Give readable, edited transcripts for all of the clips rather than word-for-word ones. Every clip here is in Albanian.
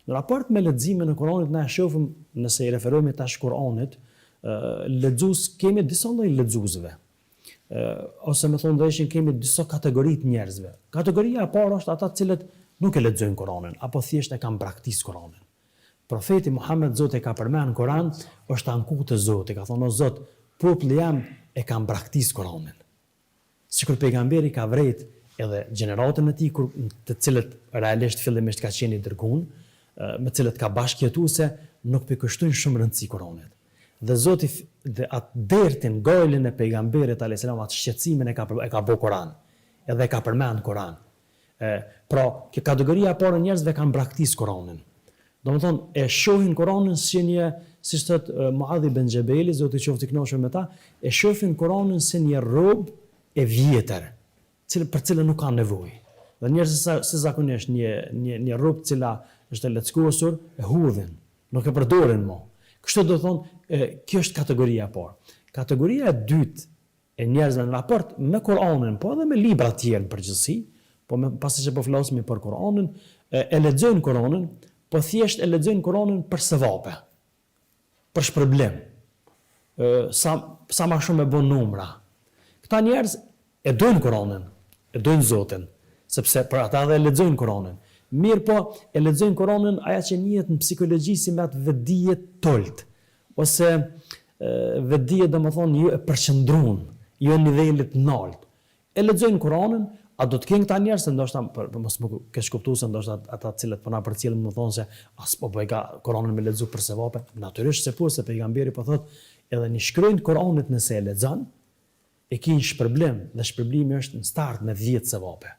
Në raport me leximin e Kuranit na shohim nëse i referohemi tash Kuranit, lexues kemi disa lloj lexuesve. Ose më thonë drejtën kemi disa kategori të njerëzve. Kategoria e parë është ata të cilët nuk e lexojnë Kuranin apo thjesht e kanë braktisë Kuranin. Profeti Muhammed Zoti ka përmend Kur'an, është anku të Zotit, ka thonë o Zot, populli jam e kanë braktisë Kuranin. Sikur pejgamberi ka vrejt edhe gjeneratën e tij të cilët realisht fillimisht ka qenë i dërguar, me cilët ka bashkëjetuar se nuk pikështojnë shumë rëndësi Kuranit. Dhe Zoti dhe atë dertin, gojlin e pejgamberit alayhis salam, atë shqetësimin e ka bë Kur'an, edhe e ka përmend Kur'an. Pra, kjo kategoria e parë njerëzve kanë braktisë Kuranin. Domethënë e shohin Kuranin si një, siç thot Muadh ibn Jabali, Zoti qoftë i kënaqur me ta, e shohin Kuranin si një rrobë e vjetër, për cilën nuk kanë nevojë. Dhe njerëzit si zakonisht një rrobë cila është e leckuosur, e hudhin, nuk e përdorin më. Kështu do thonë, kjo është kategoria e parë. Kategoria e dytë e njerëzve në raport me Kur'anin, po edhe me libra të tjerë në përgjithësi, po pasi që po flasim për Kur'anin, e lexojnë Kur'anin, po thjesht e lexojnë Kur'anin për sevape, për shpërblim, sa më shumë e bën numra. Këta njerëz e dojnë Kur'anin, e dojnë Zotin, sepse për ata dhe e lexojnë Kur'anin. Mirë po, e lexojnë Kur'anin aja që njihet në psikologji si me atë vetdije tolt, ose vetdije domethënë jo e përqendruar, jo në nivelet nalt. E lexojnë Kur'anin, a do të kenë këta njerëz se ndoshta për mos më kesh kuptuar se ndoshta ata të cilët po na përcjellin më thonë se as po bëj Kur'anin me lexu për sevape, natyrisht se po, se pejgamberi po thotë edhe një shkronjë Kur'anit nëse e lexon, e ki një shpërblim, dhe shpërblimi është në start me 10 sevape.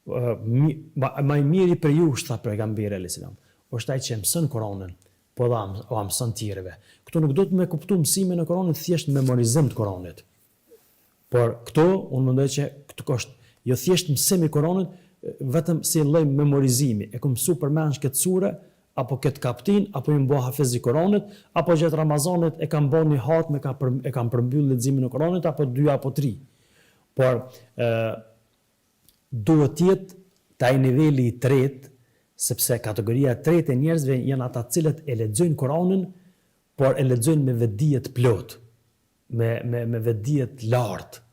Ma i miri për ju është tha pejgamberi alayhis salam, është ai që mëson Kur'anin, po dha o mëson tjerëve. Këtu nuk do të më kuptoj mësimin e Kur'anit thjesht memorizim të Kur'anit. Por këtu unë mendoj që këtu është jo thjesht mësimi i Kur'anit, vetëm si lloj memorizimi, e ku mësu përmend këtë sure, apo këtë kaptin, apo i mbo hafiz i Kur'anit, apo gjatë Ramazanit e kam bën një hatë e kam përmbyll leximin e Kur'anit, apo 2 apo 3. Por duhet të jetë taj niveli i tretë, sepse kategoria e tretë e njerëzve janë ata të cilët e lexojnë Kur'anin, por e lexojnë me vetdije të plot, me vetdije të lartë,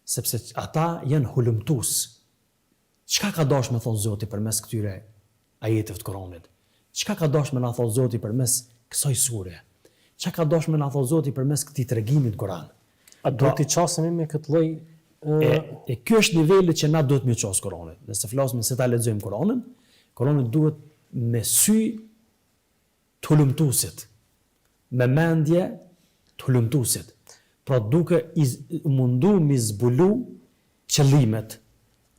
sepse ata janë hulumtues. Çka ka dashur me thonë Zoti përmes këtyre ajeteve të Kur'anit? Çka ka dashur me na thonë Zoti përmes kësaj sure? Çka ka dashur me na thonë Zoti përmes këtij tregimi të Kur'an? A do t'i qasemi me këtë lloj Ky është niveli që na duhet më ços Kur'anit. Nëse flasim se ta lexojmë Kur'anin, Kur'ani duhet me sy të hulumtuesit, me mendje të hulumtuesit. Pra duke mundu mi zbulu qëllimet,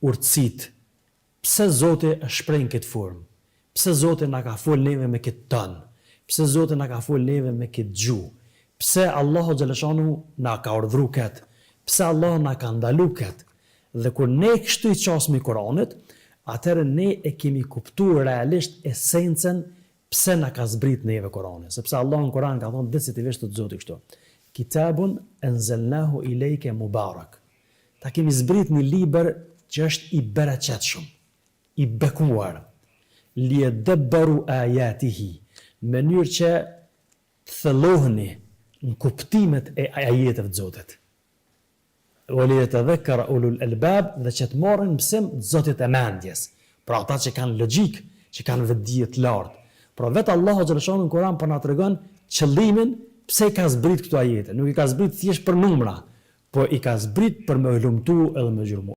urtësit, pse Zoti e shpreh në këtë formë, pse Zoti na ka fol neve me këtë ton, pse Zoti na ka fol neve me këtë gjuhë, pse Allahu xhaleshanu na ka urdhëruar këtë, pse Allah na ka ndalu këtë. Dhe kur ne kështu i qasmi Kur'anit, atëherë ne e kemi kuptuar realisht esencën pse na ka zbrit neve Kur'ani. Sepse Allah në Kur'an ka thonë decisivisht të Zoti kështu: Kitabun anzalnahu ilayka mubarak. Ta kemi zbrit një libër që është i bereqetshëm, i bekuar, liyadabbaru ayatihi, në mënyrë që të thelloheni në kuptimet e ajeteve të Zotit. وَلِيَتَذَكَّرَ أُولُو الْأَلْبَابِ, dhe që të marrin mësim Zotit e mendjes. Pra ata që kanë logjik, që kanë vetdije të lartë. Pra vetë Allahu xhaleshanu në Kur'an po na tregon qëllimin pse i ka zbrit këto ajete. Nuk i ka zbrit thjesht për numra, po i ka zbrit për me hulumtu edhe me gjurmu.